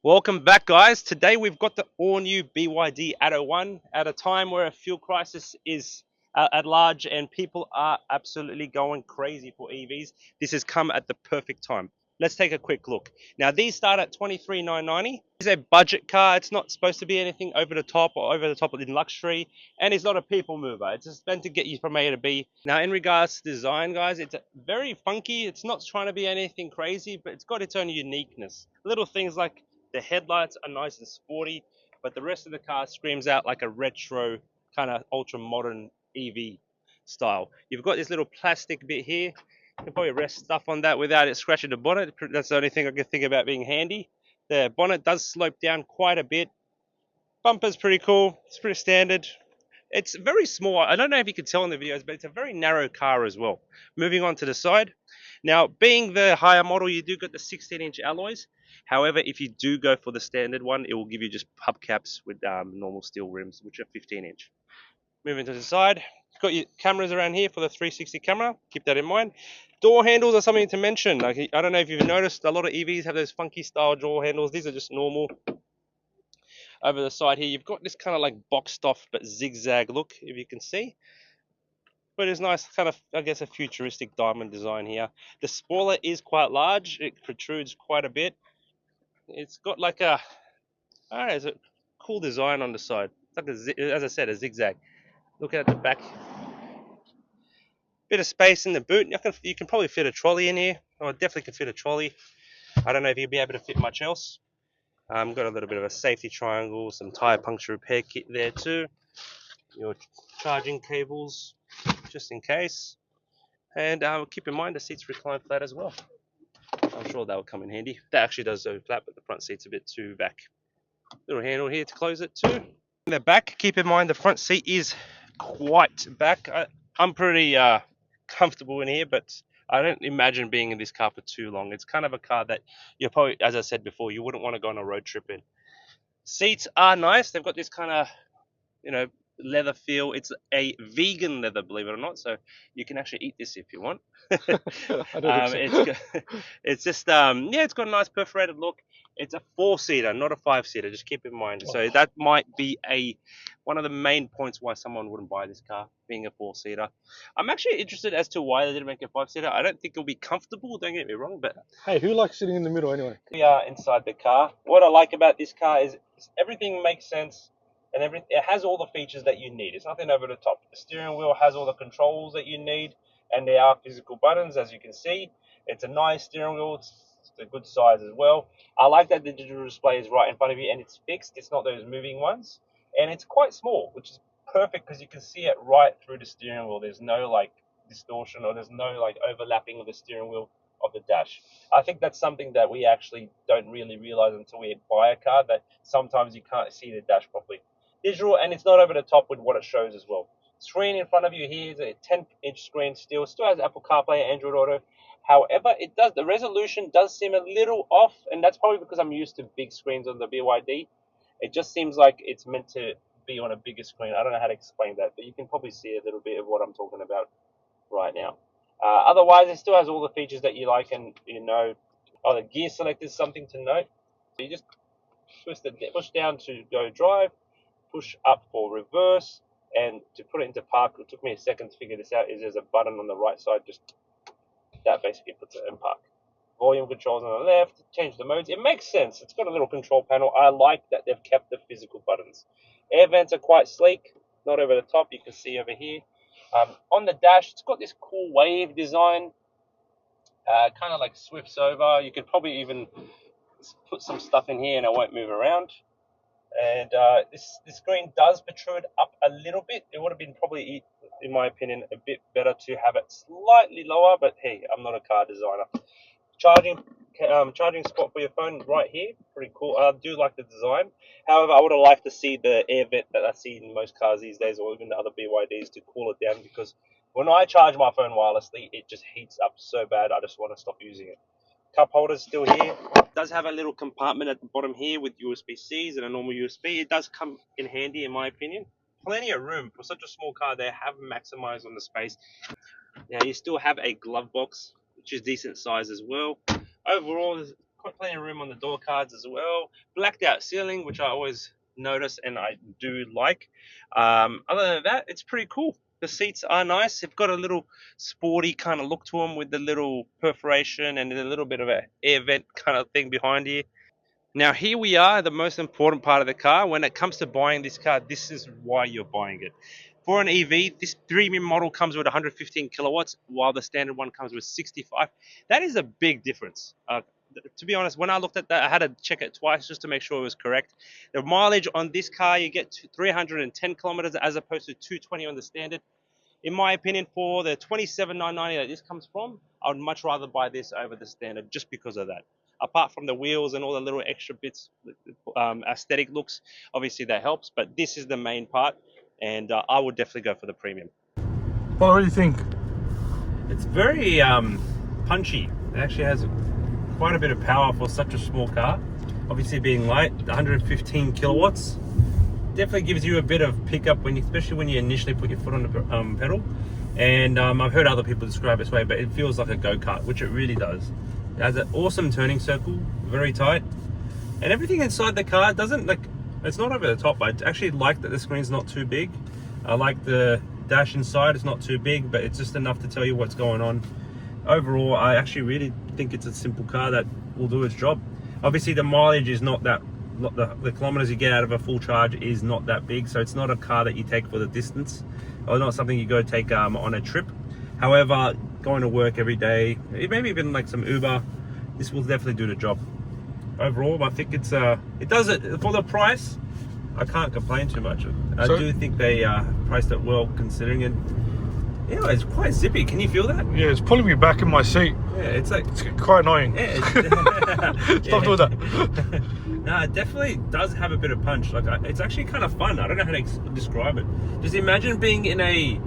Welcome back, guys. Today we've got the all new BYD ATTO 1 at a time where a fuel crisis is at large and people are absolutely going crazy for EVs. This has come at the perfect time. Let's take a quick look. Now, these start at $23,990. It's a budget car. It's not supposed to be anything over the top or over the top in luxury, and it's not a people mover. It's just meant to get you from A to B. Now, in regards to design, guys, it's very funky. It's not trying to be anything crazy, but it's got its own uniqueness. Little things like the headlights are nice and sporty, but the rest of the car screams out like a retro kind of ultra modern EV style. You've got this little plastic bit here. You can probably rest stuff on that without it scratching the bonnet. That's the only thing I can think about being handy. The bonnet does slope down quite a bit. Bumper's pretty cool. It's pretty standard. It's very small. I don't know if you can tell in the videos, but it's a very narrow car as well. Moving on to the side. Now, being the higher model, you do get the 16-inch alloys. However, if you do go for the standard one, it will give you just hubcaps with normal steel rims, which are 15-inch. Moving to the side, you've got your cameras around here for the 360 camera. Keep that in mind. Door handles are something to mention. Like, I don't know if you've noticed, a lot of EVs have those funky style door handles. These are just normal. Over the side here, you've got this kind of like boxed off but zigzag look, if you can see. But it's nice, kind of, I guess, a futuristic diamond design here. The spoiler is quite large. It protrudes quite a bit. It's got like a, I don't know, it's a cool design on the side. It's like, as I said, a zigzag. Looking at the back, bit of space in the boot. You can probably fit a trolley in here. Oh, definitely can fit a trolley. I don't know if you'll be able to fit much else. Got a little bit of a safety triangle, some tire puncture repair kit there too. Your charging cables, just in case. And keep in mind the seats recline flat as well. I'm sure that will come in handy. That actually does go flat, but the front seat's a bit too back. Little handle here to close it too. In the back, keep in mind the front seat is quite back. I'm pretty comfortable in here, but I don't imagine being in this car for too long. It's kind of a car that you're probably, as I said before, you wouldn't want to go on a road trip in. Seats are nice. They've got this kind of, you know, leather feel. It's a vegan leather, believe it or not, so you can actually eat this if you want. I don't think so. It's just yeah, it's got a nice perforated look. It's a four-seater, not a five-seater. Just keep in mind. So that might be one of the main points why someone wouldn't buy this car, being a four-seater. I'm actually interested as to why they didn't make a five-seater. I don't think it'll be comfortable. Don't get me wrong, but Hey, who likes sitting in the middle anyway? we are inside the car. What I like about this car is everything makes sense and it has all the features that you need. It's nothing over the top. The steering wheel has all the controls that you need, and there are physical buttons, as you can see. It's a nice steering wheel. It's a good size as well. I like that the digital display is right in front of you and it's fixed. It's not those moving ones. And it's quite small, which is perfect because you can see it right through the steering wheel. There's no like distortion or there's no like overlapping of the steering wheel of the dash. I think that's something that we actually don't really realize until we buy a car, that sometimes you can't see the dash properly. Digital, and it's not over the top with what it shows as well. Screen in front of you here is a 10-inch screen still has Apple CarPlay and Android Auto. However, the resolution does seem a little off, and that's probably because I'm used to big screens on the BYD. It just seems like it's meant to be on a bigger screen. I don't know how to explain that, but you can probably see a little bit of what I'm talking about right now. Otherwise, it still has all the features that you like, and you know, oh, the gear select is something to note. So you just push down to go drive, push up for reverse, and to put it into park. It took me a second to figure this out. Is there's a button on the right side, just that basically puts it in park. Volume controls on the left, change the modes. It makes sense. It's got a little control panel. I like that they've kept the physical buttons. Air vents are quite sleek, not over the top. You can see over here. On the dash, it's got this cool wave design, kind of like swifts over. You could probably even put some stuff in here and it won't move around. And this screen does protrude up a little bit. It would have been probably, in my opinion, a bit better to have it slightly lower, but hey, I'm not a car designer. Charging spot for your phone right here, pretty cool. I do like the design. However, I would have liked to see the air vent that I see in most cars these days, or even the other BYDs, to cool it down, because when I charge my phone wirelessly, it just heats up so bad. I just want to stop using it. Cup holder's still here. It does have a little compartment at the bottom here with USB-Cs and a normal USB. It does come in handy, in my opinion. Plenty of room for such a small car. They have maximized on the space. Now you still have a glove box, which is decent size as well. Overall, Got plenty of room on the door cards as well. Blacked out ceiling, which I always notice and I do like. Other than that, it's pretty cool. The seats are nice. They've got a little sporty kind of look to them with the little perforation and a little bit of a air vent kind of thing behind here. Now here we are, the most important part of the car. When it comes to buying this car, this is why you're buying it. For an EV, this premium model comes with 115 kilowatts, while the standard one comes with 65. That is a big difference. To be honest, when I looked at that, I had to check it twice just to make sure it was correct. The mileage on this car, you get to 310 kilometers as opposed to 220 on the standard. In my opinion, for the 27,990 that this comes from, I would much rather buy this over the standard just because of that. Apart from the wheels and all the little extra bits, aesthetic looks, obviously that helps, but this is the main part, and I would definitely go for the premium. Well, what do you think? It's very punchy. It actually has quite a bit of power for such a small car. Obviously being light, 115 kilowatts. Definitely gives you a bit of pickup, especially when you initially put your foot on the pedal. And I've heard other people describe it this way, but it feels like a go-kart, which it really does. It has an awesome turning circle, very tight, and everything inside the car doesn't it's not over the top. I actually like that the screen's not too big. I like the dash inside, it's not too big, but it's just enough to tell you what's going on. Overall, I actually really think it's a simple car that will do its job. Obviously the mileage is not that, the kilometers you get out of a full charge is not that big, so it's not a car that you take for the distance, or not something you go take on a trip. However, going to work every day, maybe even like some Uber, this will definitely do the job. Overall, I think it does it for the price. I can't complain too much. I do think they priced it well considering it. Yeah, it's quite zippy. Can you feel that? Yeah, it's pulling me back in my seat. Yeah, it's quite annoying. Yeah, Stop doing that. No, it definitely does have a bit of punch. It's actually kind of fun. I don't know how to describe it. Just imagine being in a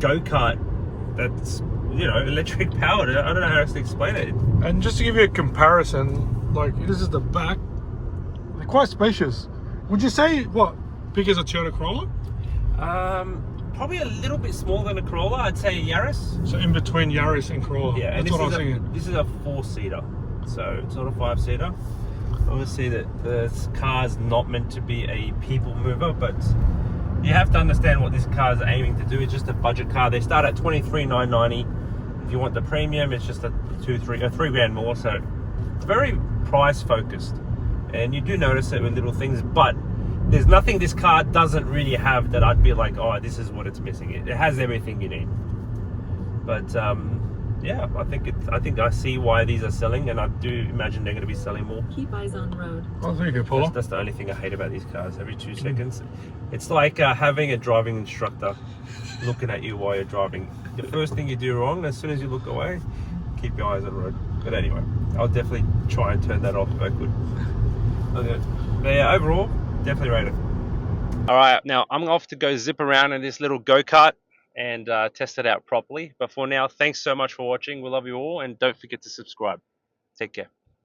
go-kart that's, electric powered. I don't know how else to explain it. And just to give you a comparison, like this is the back. They're quite spacious. Would you say big as a Toyota Corolla? Probably a little bit smaller than a Corolla. I'd say Yaris. So in between Yaris and Corolla. Yeah, that's what I was thinking. This is a 4-seater, so it's not a 5-seater. Obviously, the car's not meant to be a people mover, but you have to understand what this car is aiming to do. It's just a budget car. They start at $23,990. If you want the premium, it's just a $3 grand more. So it's very price focused, and you do notice it with little things, but there's nothing this car doesn't really have that I'd be like, oh, this is what it's missing. It has everything you need. But yeah, I think I see why these are selling, and I do imagine they're going to be selling more. Keep eyes on road. Oh, there you go, Paula. That's the only thing I hate about these cars. Every 2 seconds, it's like having a driving instructor looking at you while you're driving. The first thing you do wrong, as soon as you look away, keep your eyes on the road. But anyway, I'll definitely try and turn that off if I could. Okay. But yeah, overall, definitely rate it. All right, now I'm off to go zip around in this little go-kart and test it out properly. But for now, thanks so much for watching. We love you all, and don't forget to subscribe. Take care.